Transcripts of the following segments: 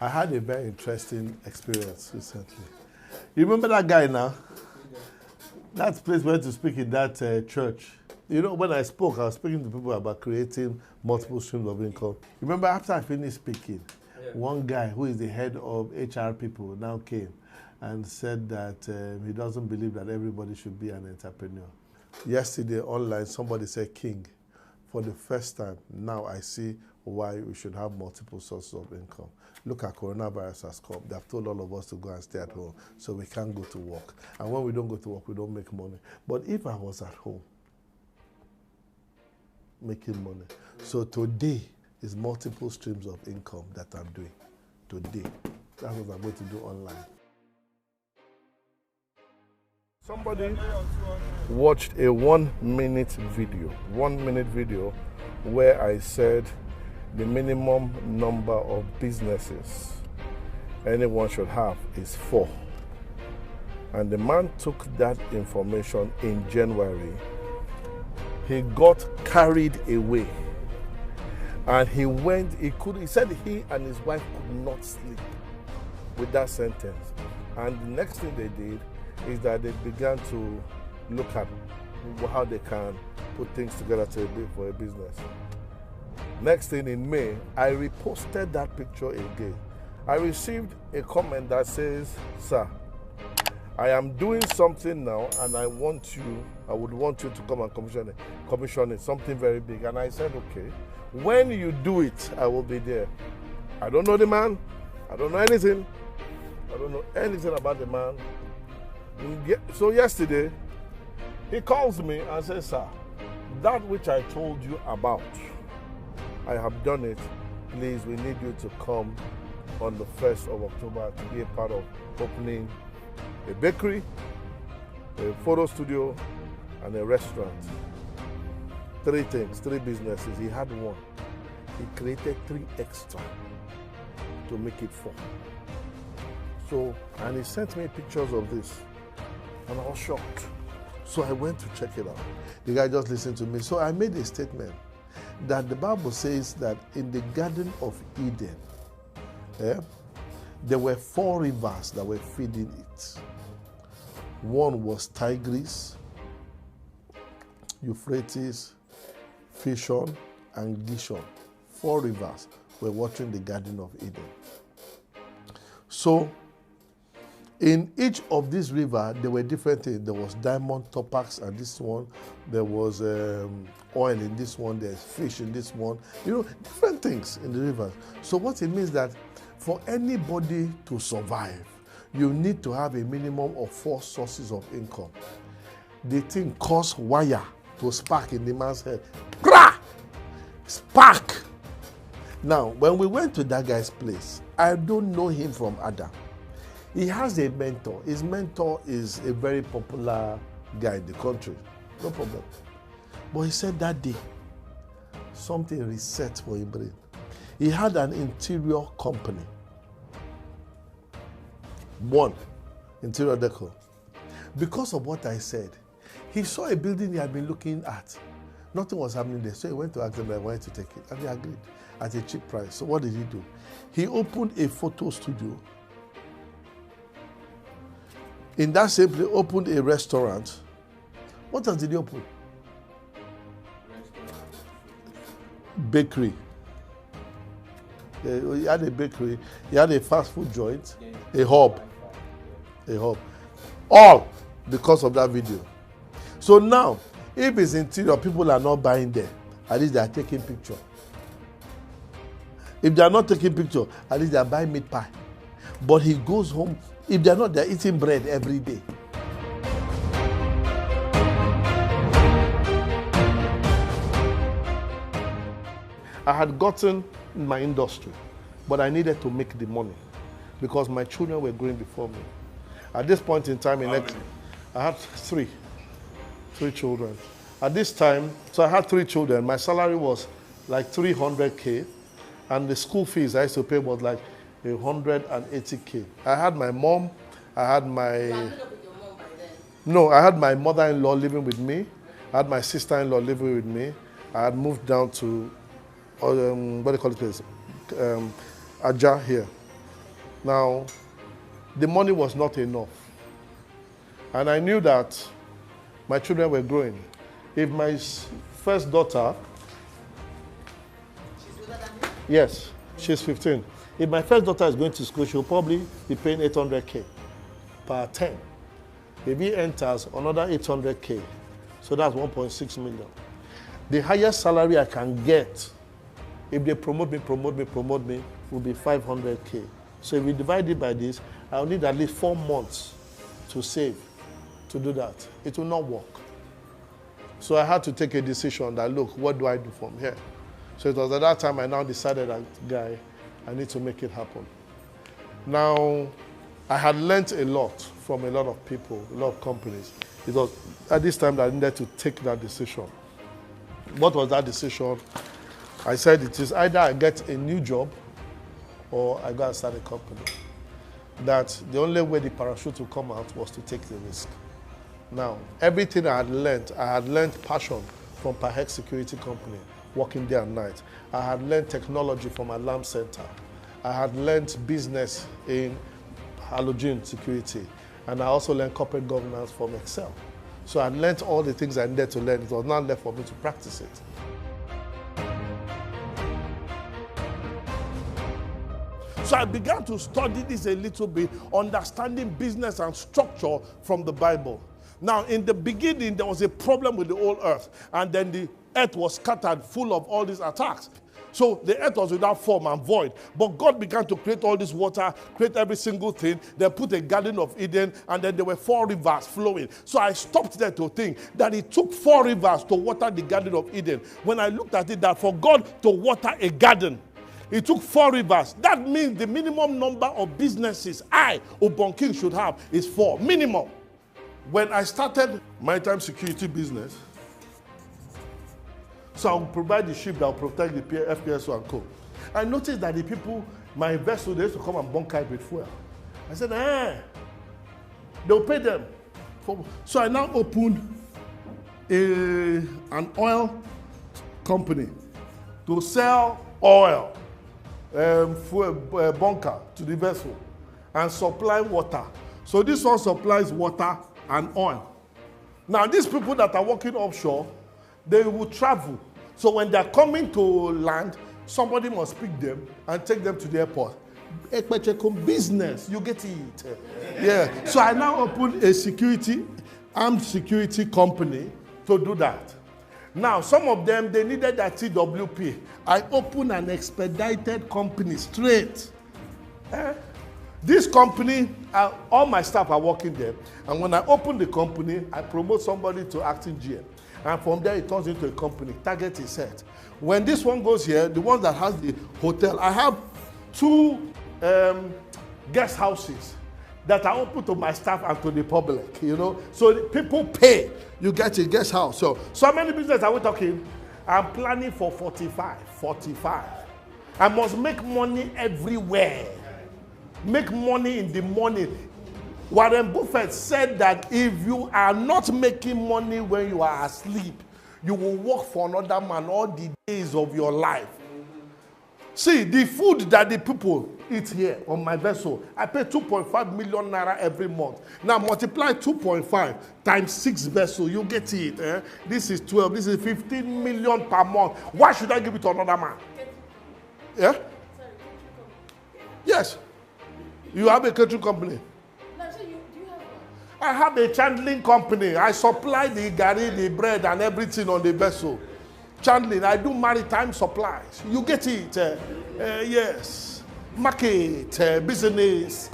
I had a very interesting experience recently. You remember that guy now? That place went to speak in that church. You know, when I spoke, I was speaking to people about creating multiple streams of income. Remember, after I finished speaking, one guy who is the head of HR people now came and said that he doesn't believe that everybody should be an entrepreneur. Yesterday online, somebody said, King, for the first time, now I see why we should have multiple sources of income. Look at coronavirus has come. They have told all of us to go and stay at home, so we can't go to work. And when we don't go to work, we don't make money. But if I was at home, making money. So today is multiple streams of income that I'm doing. Today. That's what I'm going to do online. Somebody watched a 1 minute video where I said the minimum number of businesses anyone should have is 4. And the man took that information in January. He got carried away. And he said he and his wife could not sleep with that sentence. And the next thing they did is that they began to look at how they can put things together for a business. Next thing in May, I reposted that picture again. I received a comment that says, sir, I am doing something now and I would want you to come and commission it, something very big. And I said, okay, when you do it, I will be there. I don't know the man. I don't know anything. I don't know anything about the man. So yesterday, he calls me and says, sir, that which I told you about, I have done it. Please, we need you to come on the 1st of October to be a part of opening a bakery, a photo studio, and a restaurant. 3 things, 3 businesses. He had 1. He created 3 extra to make it 4. So, and he sent me pictures of this, and I was shocked. So I went to check it out. The guy just listened to me. So I made a statement that the Bible says that in the Garden of Eden, there were 4 rivers that were feeding it. One was Tigris, Euphrates, Pishon, and Gishon. 4 rivers were watering the Garden of Eden. So, in each of these rivers, there were different things. There was diamond, topaz, and this one. There was oil in this one. There's fish in this one. You know, different things in the rivers. So what it means that for anybody to survive, you need to have a minimum of 4 sources of income. The thing caused wire to spark in the man's head. Brah! Spark! Now, when we went to that guy's place, I don't know him from Adam. He has a mentor. His mentor is a very popular guy in the country. No problem. But he said that day, something reset for his brain. He had an interior company. 1, interior decor. Because of what I said, he saw a building he had been looking at. Nothing was happening there. So he went to ask them, I wanted to take it. And they agreed at a cheap price. So what did he do? He opened a photo studio. In that same place, opened a restaurant. What else did he open? Bakery. He had a bakery. He had a fast food joint. A hub. A hub. All because of that video. So now, if it's interior, people are not buying there. At least they are taking picture. If they are not taking picture, at least they are buying meat pie. But he goes home. If they're not, they're eating bread every day. I had gotten in my industry, but I needed to make the money because my children were growing before me. At this point in time, I had 3 children. At this time, so I had 3 children. My salary was like 300K, and the school fees I used to pay was like 180K. I had my mom, I had my... You had up with your mom by then? No, I had my mother-in-law living with me. I had my sister-in-law living with me. I had moved down to, what do you call it, Aja here. Now, the money was not enough. And I knew that my children were growing. If my first daughter, yes, she's 15. If my first daughter is going to school, she'll probably be paying 800K per 10. If he enters, another 800K. So that's 1.6 million. The highest salary I can get, if they promote me, will be 500K. So if we divide it by this, I'll need at least 4 months to save to do that. It will not work. So I had to take a decision that, look, what do I do from here? So it was at that time I now decided that, guy, I need to make it happen. Now, I had learned a lot from a lot of people, a lot of companies. It was at this time that I needed to take that decision. What was that decision? I said it is either I get a new job or I go and start a company. That the only way the parachute will come out was to take the risk. Now, everything I had learned passion from Pahex Security Company, working day and night. I had learned technology from Alarm Center. I had learned business in halogen security. And I also learned corporate governance from Excel. So I learned all the things I needed to learn. It was not left for me to practice it. So I began to study this a little bit, understanding business and structure from the Bible. Now, in the beginning, there was a problem with the whole earth. And then the earth was scattered, full of all these attacks. So the earth was without form and void. But God began to create all this water, create every single thing. They put a Garden of Eden, and then there were 4 rivers flowing. So I stopped there to think that it took 4 rivers to water the Garden of Eden. When I looked at it, that for God to water a garden, it took 4 rivers. That means the minimum number of businesses Ubong King, should have is 4. Minimum. When I started maritime security business, so I'll provide the ship that will protect the FPSO and co. I noticed that the people, my vessel, they used to come and bunker it with fuel. I said, they'll pay them. So I now opened an oil company to sell oil, fuel, bunker to the vessel and supply water. So this one supplies water and oil. Now these people that are working offshore, they will travel. So when they're coming to land, somebody must pick them and take them to the airport. Business, you get it. Yeah. So I now opened a armed security company to do that. Now, some of them, they needed that TWP. I opened an expedited company straight. This company, all my staff are working there. And when I open the company, I promote somebody to acting GM. And from there, it turns into a company. Target is set. When this one goes here, the one that has the hotel, I have 2 guest houses that are open to my staff and to the public, you know. So people pay. You get a guest house. So how many business are we talking? I'm planning for 45. I must make money everywhere. Make money in the morning. Warren Buffett said that if you are not making money when you are asleep, you will work for another man all the days of your life. See, the food that the people eat here on my vessel, I pay 2.5 million naira every month. Now multiply 2.5 times 6 vessels, you get it. This is 12, this is 15 million per month. Why should I give it to another man? Yeah? Yes. You have a catering company. I have a chandling company. I supply the gari, the bread, and everything on the vessel. Chandling, I do maritime supplies. You get it? Yes. Market, business,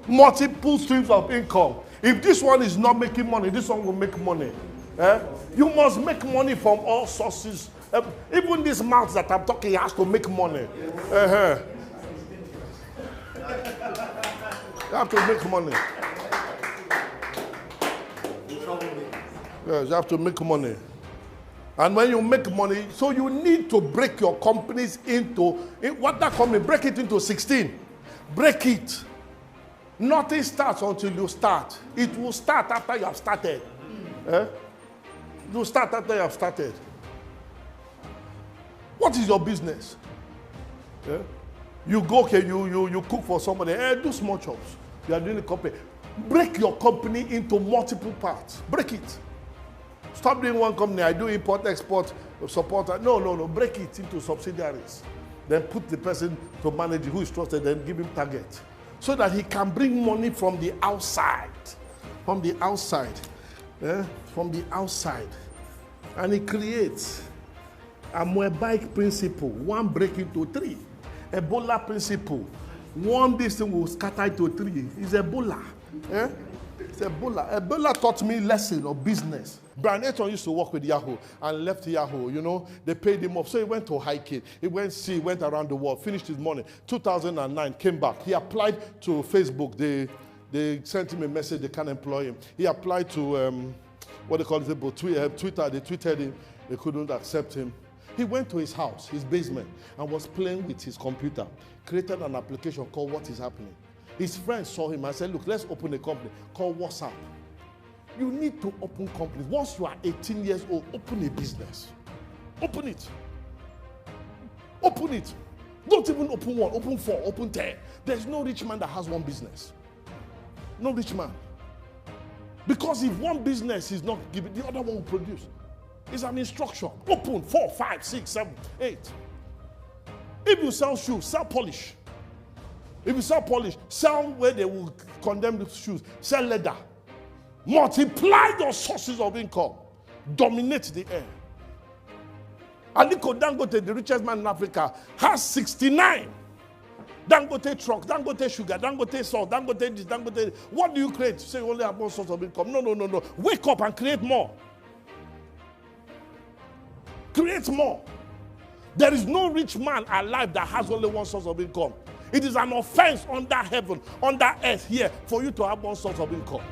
multiple streams of income. If this one is not making money, this one will make money. You must make money from all sources. Even this mouth that I'm talking has to make money. You have to make money. Yes, you have to make money. And when you make money, so you need to break your companies into, what that company, break it into 16. Break it. Nothing starts until you start. It will start after you have started. It will start after you have started. What is your business? You go, okay, you cook for somebody, do small chops. You are doing a company. Break your company into multiple parts. Break it. Stop doing one company. I do import, export, support. No. Break it into subsidiaries. Then put the person to manage who is trusted, then give him target. So that he can bring money from the outside. From the outside. From the outside. And he creates a Moabite principle. One break into three. Ebola principle. One this thing will scatter into three. It's Ebola. It's Ebola. Ebola taught me lesson of business. Brian Eton used to work with Yahoo and left Yahoo. You know, they paid him off. So he went to hiking. He went around the world, finished his money. 2009, came back. He applied to Facebook. They sent him a message. They can't employ him. He applied to what they call it, Twitter. They tweeted him. They couldn't accept him. He went to his house, his basement, and was playing with his computer. Created an application called What Is Happening. His friends saw him and said, look, let's open a company called WhatsApp. You need to open companies. Once you are 18 years old, open a business. Open it. Open it. Don't even open one, open 4, open 10. There's no rich man that has one business. No rich man. Because if one business is not given, the other one will produce. It's an instruction. Open 4, 5, 6, 7, 8. If you sell shoes, sell polish. If you sell polish, sell where they will condemn the shoes. Sell leather. Multiply your sources of income. Dominate the air. Aliko Dangote, the richest man in Africa, has 69. Dangote truck, Dangote sugar, Dangote salt, Dangote this, Dangote this. What do you create? Say you only have one source of income. No. Wake up and create more. Create more. There is no rich man alive that has only one source of income. It is an offense under heaven, under earth here, for you to have one source of income.